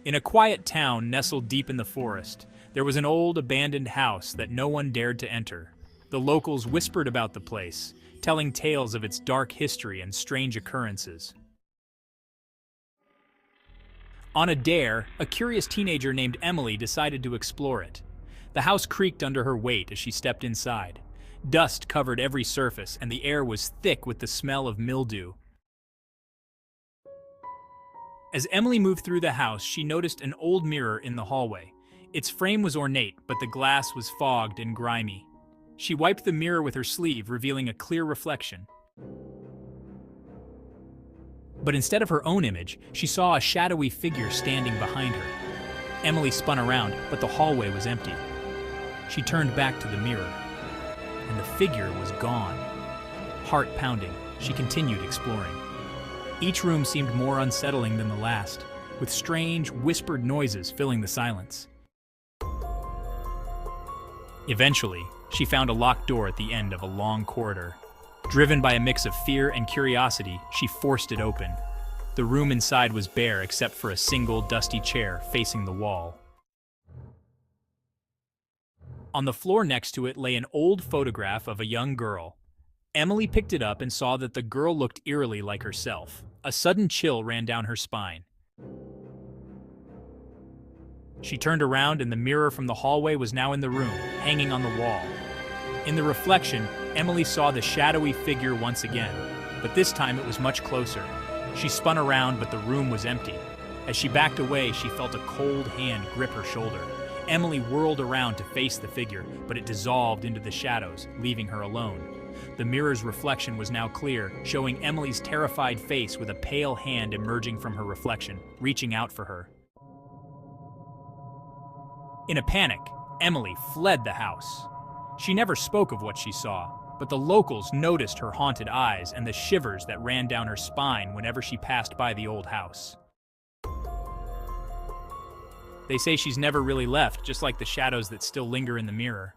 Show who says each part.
Speaker 1: In a quiet town nestled deep in the forest, there was an old abandoned house that no one dared to enter. The locals whispered about the place, telling tales of its dark history and strange occurrences. On a dare, a curious teenager named Emily decided to explore it. The house creaked under her weight as she stepped inside. Dust covered every surface, and the air was thick with the smell of mildew. As Emily moved through the house, she noticed an old mirror in the hallway. Its frame was ornate, but the glass was fogged and grimy. She wiped the mirror with her sleeve, revealing a clear reflection. But instead of her own image, she saw a shadowy figure standing behind her. Emily spun around, but the hallway was empty. She turned back to the mirror, and the figure was gone. Heart pounding, she continued exploring. Each room seemed more unsettling than the last, with strange, whispered noises filling the silence. Eventually, she found a locked door at the end of a long corridor. Driven by a mix of fear and curiosity, she forced it open. The room inside was bare except for a single dusty chair facing the wall. On the floor next to it lay an old photograph of a young girl. Emily picked it up and saw that the girl looked eerily like herself. A sudden chill ran down her spine. She turned around and the mirror from the hallway was now in the room, hanging on the wall. In the reflection, Emily saw the shadowy figure once again, but this time it was much closer. She spun around, but the room was empty. As she backed away, she felt a cold hand grip her shoulder. Emily whirled around to face the figure, but it dissolved into the shadows, leaving her alone. The mirror's reflection was now clear, showing Emily's terrified face with a pale hand emerging from her reflection, reaching out for her. In a panic, Emily fled the house. She never spoke of what she saw, but the locals noticed her haunted eyes and the shivers that ran down her spine whenever she passed by the old house. They say she's never really left, just like the shadows that still linger in the mirror.